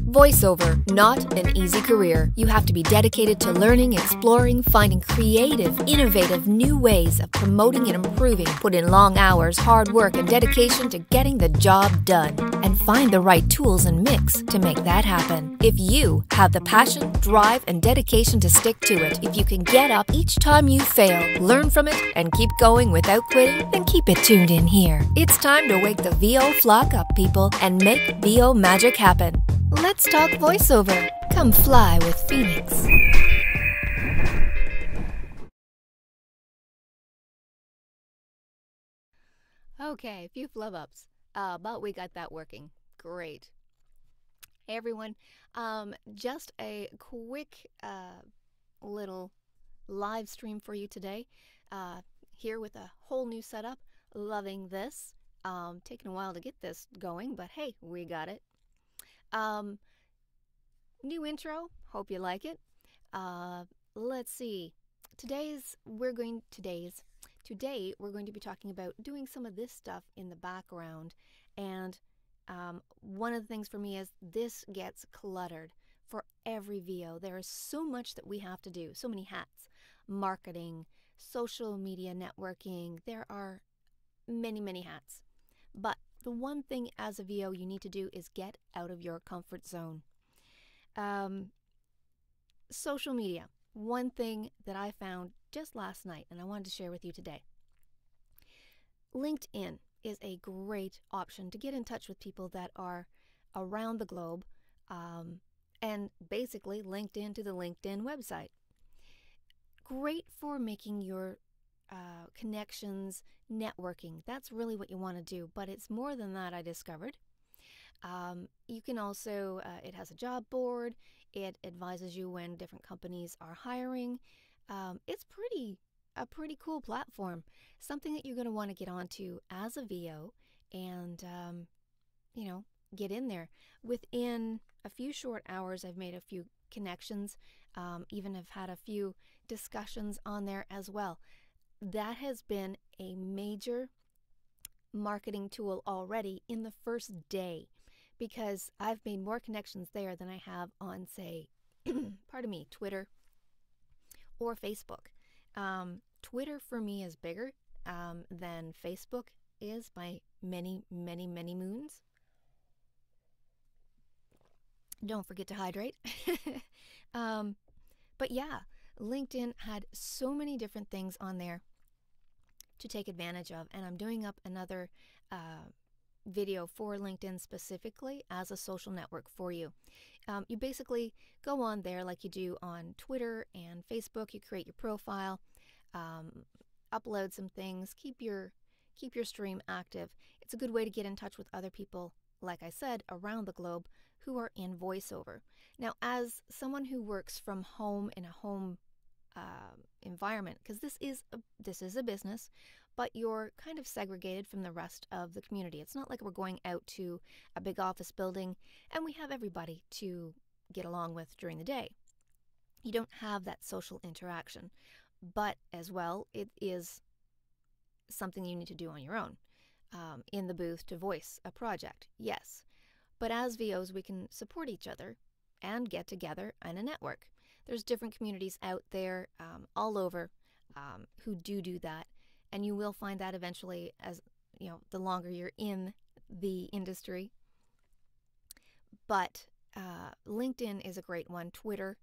Voiceover, not an easy career. You have to be dedicated to learning, exploring, finding creative, innovative new ways of promoting and improving. Put in long hours, hard work, and dedication to getting the job done. And find the right tools and mix to make that happen. If you have the passion, drive, and dedication to stick to it, if you can get up each time you fail, learn from it, and keep going without quitting, then keep it tuned in here. It's time to wake the VO flock up, people, and make VO magic happen. Let's talk voiceover. Come fly with Phoenix. Okay, a few flub-ups, but we got that working. Great. Hey everyone, just a quick little live stream for you today. Here with a whole new setup. Loving this. Taking a while to get this going, but hey, we got it. New intro, hope you like it. Let's see. Today we're going to be talking about doing some of this stuff in the background, and one of the things for me is this gets cluttered for every VO. There is so much that we have to do, so many hats. Marketing, social media networking, there are many hats. But the one thing as a VO you need to do is get out of your comfort zone. Social media, one thing that I found just last night and I wanted to share with you today. LinkedIn is a great option to get in touch with people that are around the globe, and basically linked into the LinkedIn website. Great for making your connections, networking. That's really what you want to do, but it's more than that, I discovered. You can also, it has a job board. It advises you when different companies are hiring. It's a pretty cool platform. Something that you're going to want to get onto as a VO and, you know, get in there. Within a few short hours, I've made a few connections, even have had a few discussions on there as well. That has been a major marketing tool already in the first day, because I've made more connections there than I have on, say, pardon me, Twitter or Facebook. Twitter for me is bigger than Facebook is by many moons. Don't forget to hydrate. But yeah, LinkedIn had so many different things on there to take advantage of, and I'm doing up another video for LinkedIn specifically as a social network for you. You basically go on there like you do on Twitter and Facebook. You create your profile, upload some things, keep your stream active. It's a good way to get in touch with other people, like I said, around the globe who are in voiceover. Now, as someone who works from home in a home environment, because this is a business, but you're kind of segregated from the rest of the community. It's not like we're going out to a big office building and we have everybody to get along with during the day. You don't have that social interaction, but as well, it is something you need to do on your own, in the booth to voice a project, yes. But as VOs, we can support each other and get together in a network. There's different communities out there all over who do that, and you will find that eventually, as you know, the longer you're in the industry. But LinkedIn is a great one. Twitter,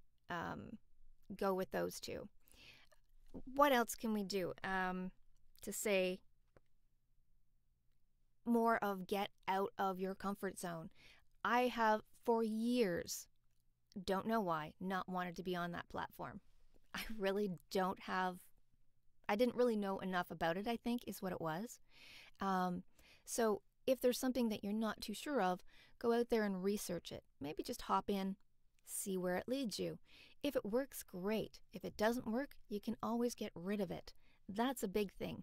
go with those two. What else can we do to say more of get out of your comfort zone? I have for years, don't know why, not wanted to be on that platform. I didn't really know enough about it, I think, is what it was. So if there's something that you're not too sure of, go out there and research it. Maybe just hop in, see where it leads you. If it works, great. If it doesn't work, you can always get rid of it. That's a big thing.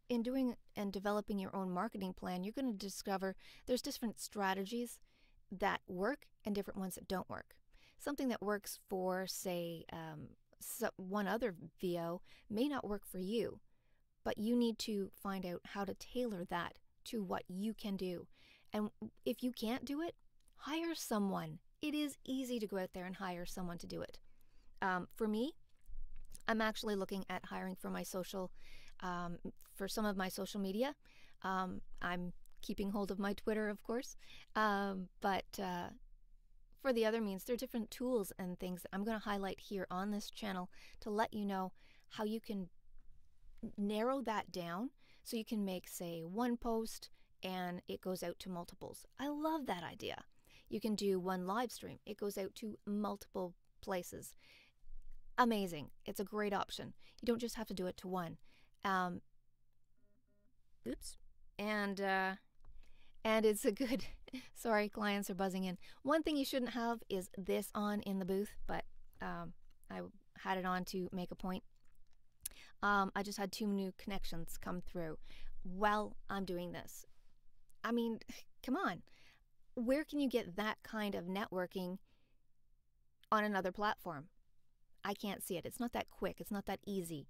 In doing and developing your own marketing plan, you're going to discover there's different strategies that work and different ones that don't work. Something that works for, say, one other VO may not work for you, but you need to find out how to tailor that to what you can do. And if you can't do it, hire someone. It is easy to go out there and hire someone to do it. For me, I'm actually looking at hiring for my for some of my social media. I'm keeping hold of my Twitter, of course, but for the other means, there are different tools and things that I'm going to highlight here on this channel to let you know how you can narrow that down so you can make, say, one post and it goes out to multiples. I love that idea. You can do one live stream. It goes out to multiple places. Amazing. It's a great option. You don't just have to do it to one. Oops. And it's a good, sorry, clients are buzzing in. One thing you shouldn't have is this on in the booth, but I had it on to make a point. I just had 2 new connections come through while I'm doing this. I mean, come on. Where can you get that kind of networking on another platform? I can't see it. It's not that quick. It's not that easy.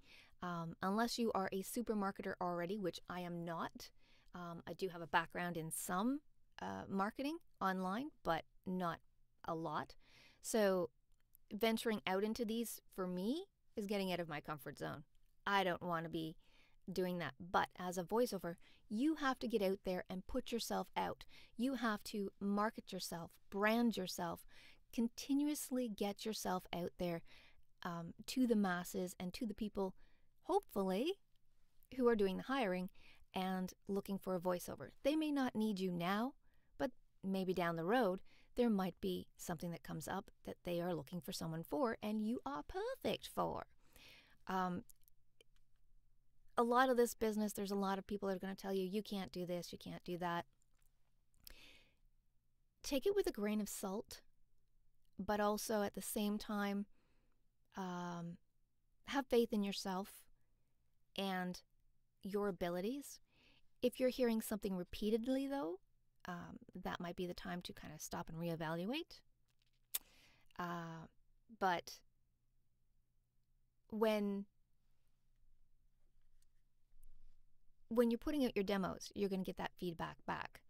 Unless you are a super marketer already, which I am not. I do have a background in some marketing online, but not a lot. So venturing out into these, for me, is getting out of my comfort zone. I don't want to be doing that. But as a voiceover, you have to get out there and put yourself out. You have to market yourself, brand yourself, continuously get yourself out there to the masses and to the people, hopefully, who are doing the hiring and looking for a voiceover. They may not need you now, but maybe down the road, there might be something that comes up that they are looking for someone for, and you are perfect for. A lot of this business, there's a lot of people that are going to tell you, you can't do this, you can't do that. Take it with a grain of salt, but also at the same time, have faith in yourself and your abilities. If you're hearing something repeatedly, though, that might be the time to kind of stop and reevaluate. But when you're putting out your demos, you're going to get that feedback back.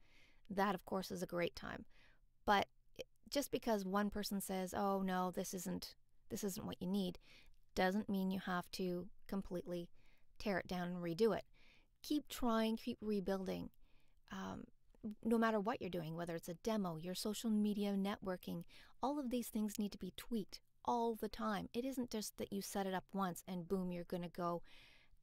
That, of course, is a great time. But just because one person says, oh, no, this isn't what you need, doesn't mean you have to completely tear it down and redo it. Keep trying, keep rebuilding. No matter what you're doing, whether it's a demo, your social media networking, all of these things need to be tweaked all the time. It isn't just that you set it up once and boom, you're going to go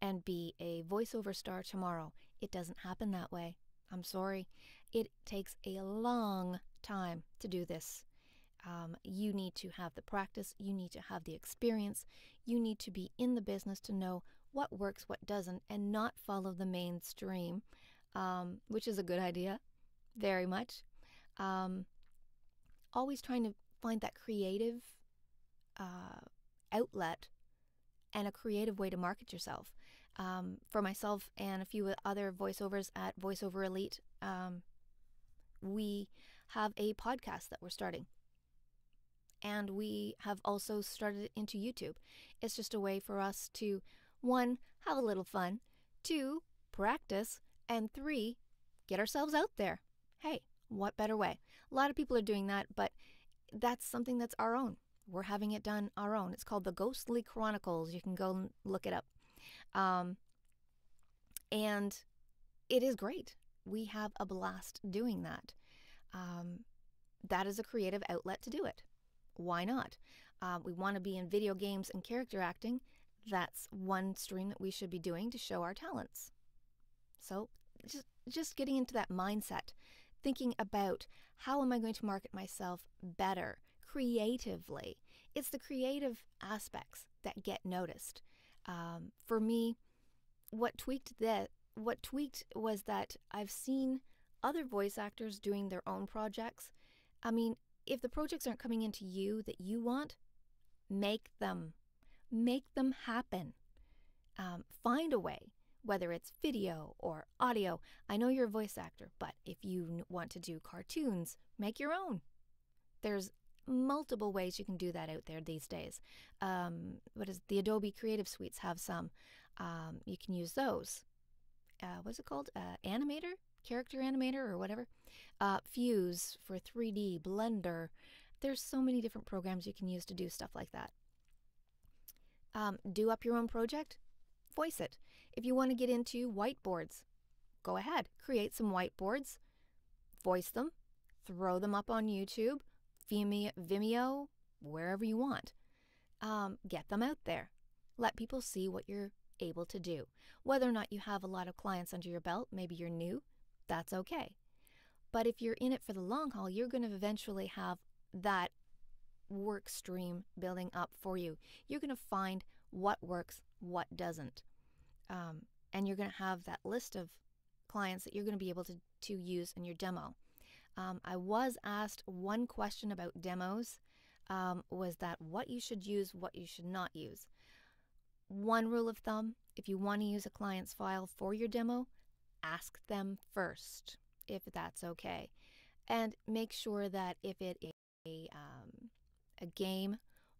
and be a voiceover star tomorrow. It doesn't happen that way. I'm sorry. It takes a long time to do this. You need to have the practice. You need to have the experience. You need to be in the business to know what works, what doesn't, and not follow the mainstream, which is a good idea, very much. Always trying to find that creative outlet and a creative way to market yourself. For myself and a few other voiceovers at Voiceover Elite, we have a podcast that we're starting. And we have also started it into YouTube. It's just a way for us to, 1, have a little fun, 2, practice, and 3, get ourselves out there. Hey, what better way? A lot of people are doing that, but that's something that's our own. We're having it done our own. It's called the Ghostly Chronicles. You can go and look it up. And it is great. We have a blast doing that. That is a creative outlet to do it. Why not? We want to be in video games and character acting. That's one stream that we should be doing to show our talents. So just getting into that mindset, thinking about how am I going to market myself better, creatively. It's the creative aspects that get noticed. For me, what tweaked was that I've seen other voice actors doing their own projects. I mean, if the projects aren't coming into you that you want, make them happen. Find a way, whether it's video or audio. I know you're a voice actor, but if you want to do cartoons, make your own. There's multiple ways you can do that out there these days. The Adobe Creative Suites have some. You can use those. What's it called? Animator? character animator or whatever. Fuse for 3D, Blender. There's so many different programs you can use to do stuff like that. Do up your own project, voice it. If you want to get into whiteboards, go ahead, create some whiteboards, voice them, throw them up on YouTube, Vimeo, wherever you want. Get them out there. Let people see what you're able to do. Whether or not you have a lot of clients under your belt, maybe you're new, that's okay. But if you're in it for the long haul, you're going to eventually have that work stream building up for you. You're going to find what works, what doesn't. And you're going to have that list of clients that you're going to be able to use in your demo. I was asked one question about demos, was that what you should use, what you should not use. One rule of thumb, if you want to use a client's file for your demo, ask them first if that's okay. And make sure that if it is a game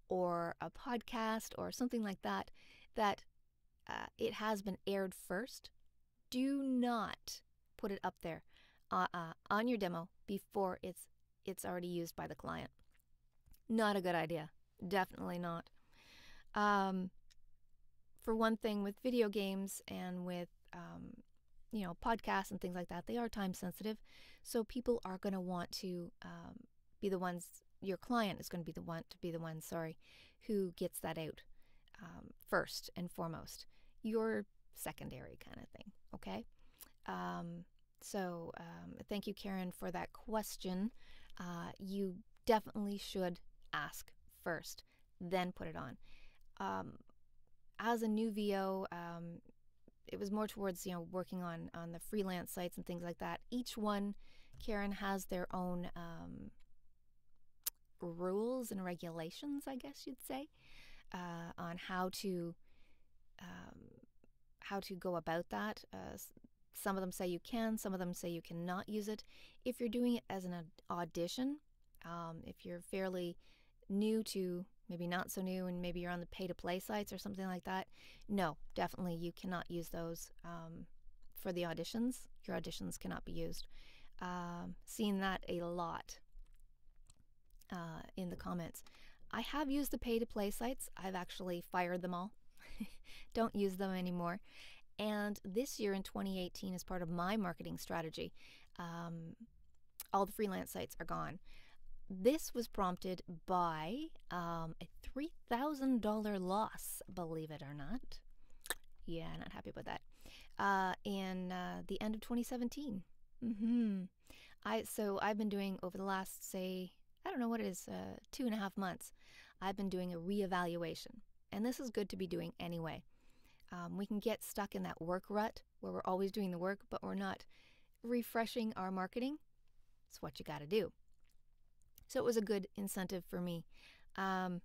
or a podcast or something like that, that it has been aired first. Do not put it up there on your demo before it's already used by the client. Not a good idea. Definitely not. For one thing, with video games and with podcasts and things like that, they are time sensitive. So people are going to want to be the ones. Your client is going to be the one, who gets that out first and foremost. You're secondary kind of thing. Okay. So thank you, Karen, for that question. You definitely should ask first, then put it on. As a new VO, it was more towards working on the freelance sites and things like that. Each one, Karen, has their own rules and regulations, I guess you'd say, on how to go about that. Some of them say you can, some of them say you cannot use it. If you're doing it as an audition, if you're fairly new to, maybe not so new, and maybe you're on the pay-to-play sites or something like that, no, definitely you cannot use those for the auditions. Your auditions cannot be used. Seen that a lot in the comments. I have used the pay-to-play sites. I've actually fired them all. Don't use them anymore. And this year in 2018, as part of my marketing strategy, all the freelance sites are gone. This was prompted by a $3,000 loss, believe it or not. Yeah, not happy about that. In the end of 2017. So I've been doing, over the last, say, I don't know what it is, 2.5 months, I've been doing a reevaluation. And this is good to be doing anyway. We can get stuck in that work rut where we're always doing the work, but we're not refreshing our marketing. It's what you got to do. So it was a good incentive for me. On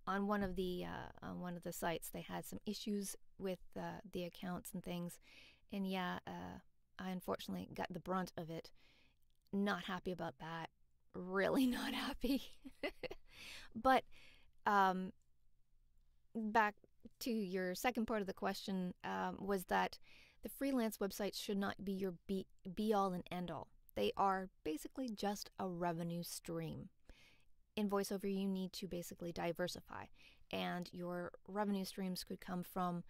one of the sites, they had some issues with the accounts and things, and I unfortunately got the brunt of it. Not happy about that. Really not happy. But back to your second part of the question, was that the freelance websites should not be your be-all and end-all. They are basically just a revenue stream. In VoiceOver, you need to basically diversify, and your revenue streams could come from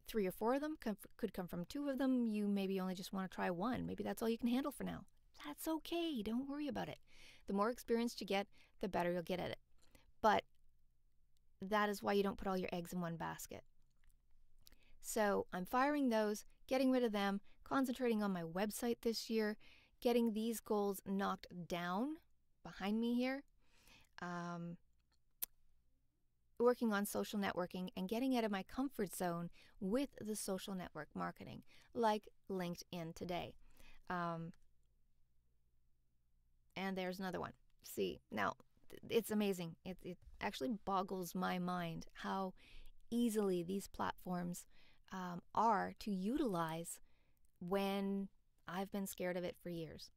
3 or 4 of them, could come from 2 of them. You maybe only just want to try 1. Maybe that's all you can handle for now. That's okay. Don't worry about it. The more experience you get, the better you'll get at it. But that is why you don't put all your eggs in one basket. So I'm firing those, getting rid of them, concentrating on my website this year, getting these goals knocked down behind me here, working on social networking and getting out of my comfort zone with the social network marketing, like LinkedIn today. And there's another one. See, now it's amazing. It actually boggles my mind how easily these platforms are to utilize when I've been scared of it for years.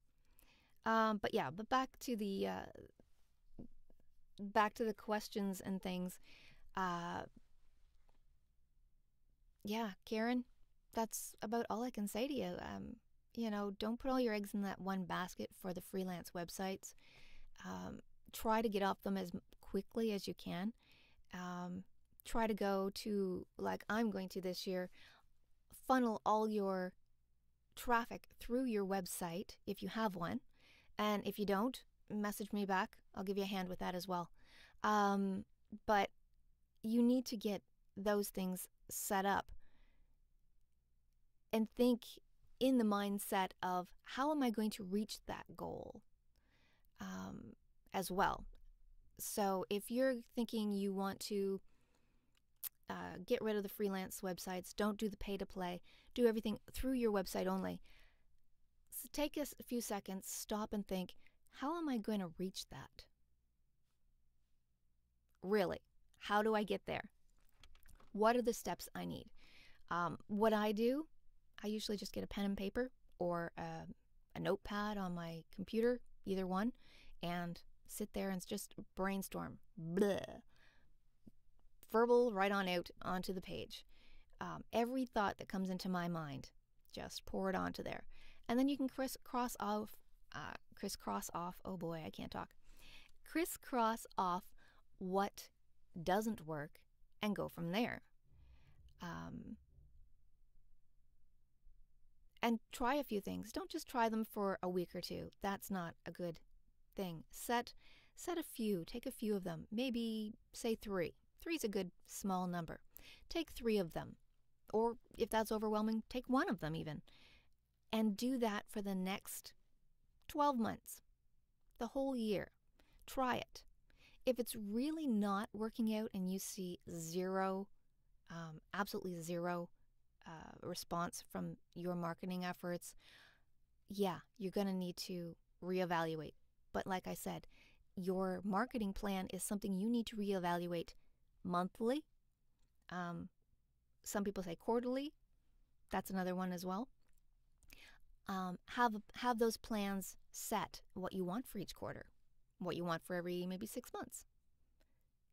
But back to the questions and things. Karen, that's about all I can say to you. Don't put all your eggs in that one basket for the freelance websites. Try to get off them as quickly as you can. Try to go to, like I'm going to this year, funnel all your traffic through your website if you have one. And if you don't, message me back. I'll give you a hand with that as well. But you need to get those things set up and think in the mindset of how am I going to reach that goal as well. So if you're thinking you want to get rid of the freelance websites, don't do the pay to play, do everything through your website only. So take a few seconds, stop and think, how am I going to reach that? Really, how do I get there? What are the steps I need? What I do, I usually just get a pen and paper or a notepad on my computer, either one, and sit there and just brainstorm. Blah. Verbal right on out onto the page. Every thought that comes into my mind, just pour it onto there. And then you can crisscross off, oh boy, I can't talk. Crisscross off what doesn't work and go from there. And try a few things. Don't just try them for a week or two. That's not a good thing. Set a few, take a few of them. Maybe say 3. 3 is a good small number. Take 3 of them. Or if that's overwhelming, take 1 of them even. And do that for the next 12 months, the whole year. Try it. If it's really not working out and you see absolutely zero response from your marketing efforts, yeah, you're going to need to reevaluate. But like I said, your marketing plan is something you need to reevaluate monthly. Some people say quarterly. That's another one as well. Have those plans set, what you want for each quarter, what you want for every maybe 6 months.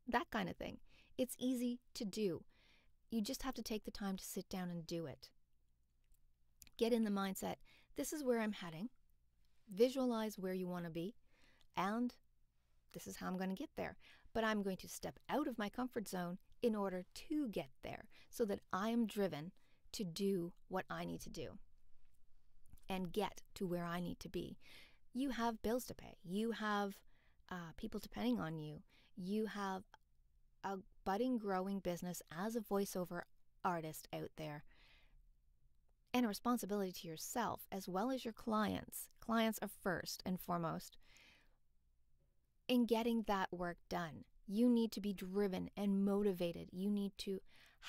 That kind of thing. It's easy to do. You just have to take the time to sit down and do it. Get in the mindset, this is where I'm heading. Visualize where you want to be, and this is how I'm going to get there. But I'm going to step out of my comfort zone in order to get there so that I am driven to do what I need to do and get to where I need to be. You have bills to pay. You have people depending on you. You have a budding, growing business as a voiceover artist out there, and a responsibility to yourself as well as your clients. Clients are first and foremost. In getting that work done, you need to be driven and motivated. You need to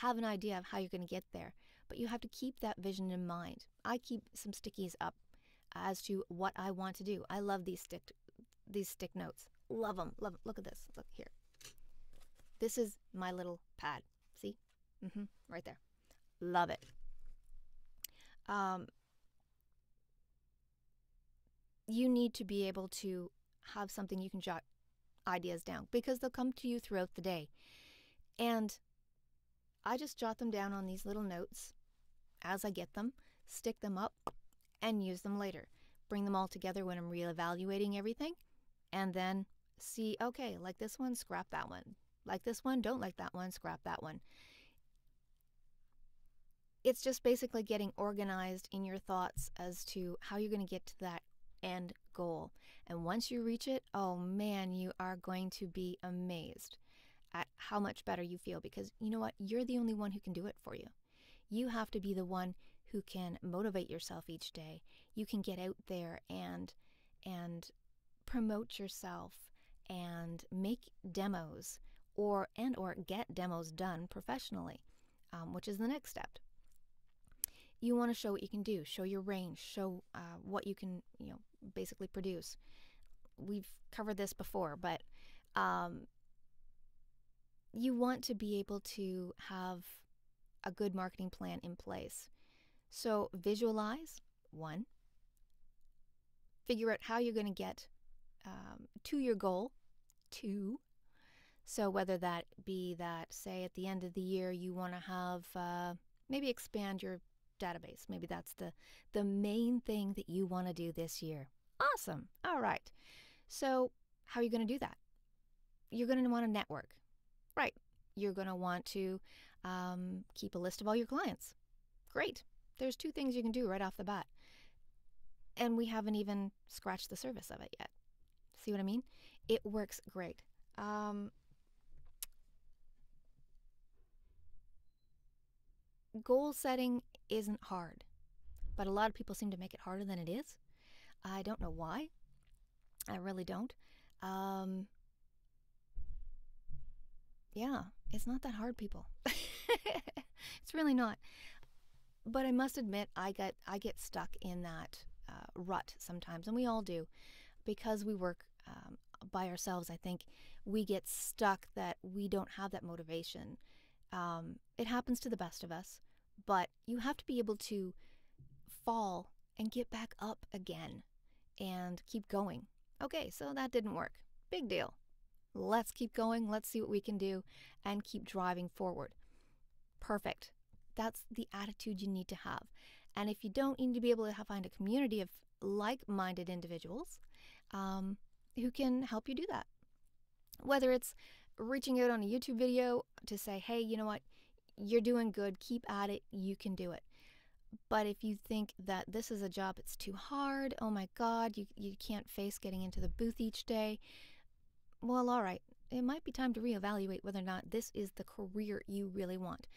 have an idea of how you're going to get there, but you have to keep that vision in mind. I keep some stickies up as to what I want to do. I love these stick notes. Love them. Love them. Look at this. Look here. This is my little pad. See? Right there. Love it. You need to be able to have something you can jot ideas down because they'll come to you throughout the day. And I just jot them down on these little notes as I get them, stick them up, and use them later. Bring them all together when I'm reevaluating everything, and then see, okay, like this one, scrap that one. Like this one, don't like that one, scrap that one. It's just basically getting organized in your thoughts as to how you're going to get to that end goal. And once you reach it, oh man, you are going to be amazed at how much better you feel, because you know what? You're the only one who can do it for you. You have to be the one who can motivate yourself each day. You can get out there and promote yourself and make demos or get demos done professionally, which is the next step. You want to show what you can do, show your range, show what you can, basically produce. We've covered this before, but you want to be able to have a good marketing plan in place. So visualize, 1. Figure out how you're going to get to your goal, 2. So whether that be that, say, at the end of the year, you want to have maybe expand your database. Maybe that's the main thing that you want to do this year. Awesome. All right. So how are you going to do that? You're going to want to network. Right. You're going to want to keep a list of all your clients. Great. There's 2 things you can do right off the bat. And we haven't even scratched the surface of it yet. See what I mean? It works great. Goal setting isn't hard, but a lot of people seem to make it harder than it is. I don't know why. I really don't. Yeah, it's not that hard, people. It's really not. But I must admit, I get stuck in that rut sometimes, and we all do, because we work by ourselves. I think we get stuck that we don't have that motivation. It happens to the best of us, but you have to be able to fall and get back up again and keep going. Okay, so that didn't work. Big deal. Let's keep going. Let's see what we can do and keep driving forward. Perfect. That's the attitude you need to have. And if you don't, you need to be able to find a community of like-minded individuals who can help you do that. Whether it's reaching out on a YouTube video to say, hey, you know what, you're doing good, keep at it, you can do it. But if you think that this is a job that's too hard, oh my God, you can't face getting into the booth each day, well, all right, it might be time to reevaluate whether or not this is the career you really want.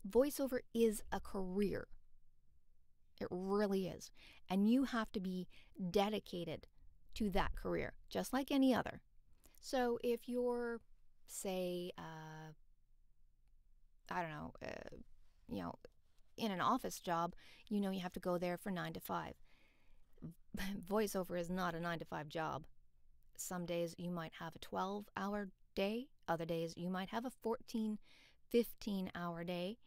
Voiceover is a career. It really is. And you have to be dedicated to that career, just like any other. So if you're, say, I don't know, in an office job, you have to go there for 9 to 5. Voiceover is not a 9 to 5 job. Some days you might have a 12-hour day. Other days you might have a 14, 15-hour day.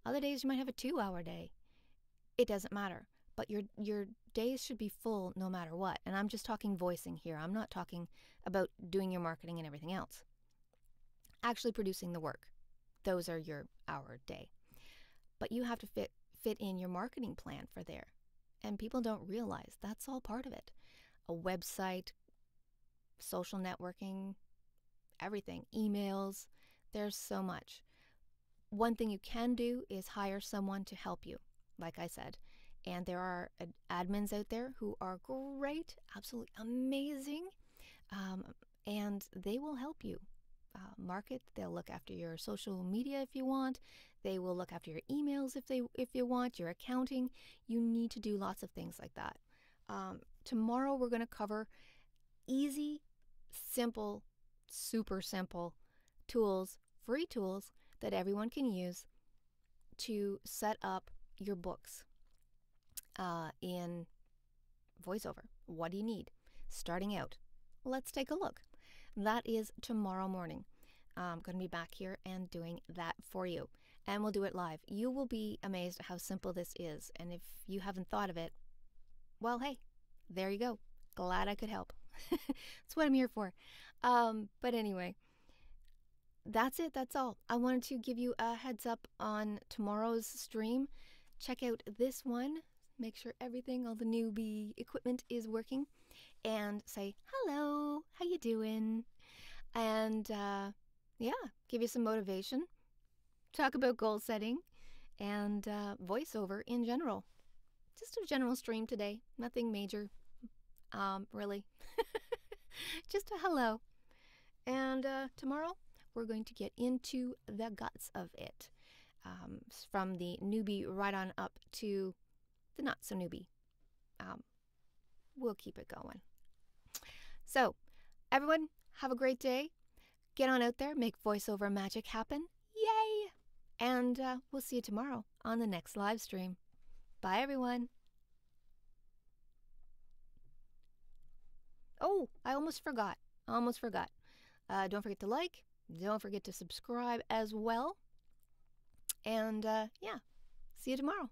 Other days you might have a 2-hour day. It doesn't matter. But your days should be full no matter what. And I'm just talking voicing here. I'm not talking about doing your marketing and everything else. Actually producing the work. Those are your hour day. But you have to fit in your marketing plan for there. And people don't realize that's all part of it. A website, social networking, everything, emails, there's so much. One thing you can do is hire someone to help you, like I said. And there are admins out there who are great, absolutely amazing, and they will help you market. They'll look after your social media if you want. They will look after your emails if you want, your accounting. You need to do lots of things like that. Tomorrow we're going to cover easy, simple, super simple tools, free tools that everyone can use to set up your books in VoiceOver. What do you need? Starting out. Let's take a look. That is tomorrow morning. I'm going to be back here and doing that for you. And we'll do it live. You will be amazed at how simple this is. And if you haven't thought of it, well, hey, there you go. Glad I could help. That's what I'm here for. But anyway, that's it. That's all. I wanted to give you a heads up on tomorrow's stream. Check out this one. Make sure everything, all the newbie equipment is working. And say, hello, how you doing? And yeah, give you some motivation. Talk about goal setting and voiceover in general. Just a general stream today. Nothing major, really. Just a hello. And tomorrow, we're going to get into the guts of it. From the newbie right on up to the not so newbie. We'll keep it going. So, everyone, have a great day. Get on out there, make voiceover magic happen. Yay! And we'll see you tomorrow on the next live stream. Bye, everyone. Oh, I almost forgot. Don't forget to like. Don't forget to subscribe as well. And yeah, see you tomorrow.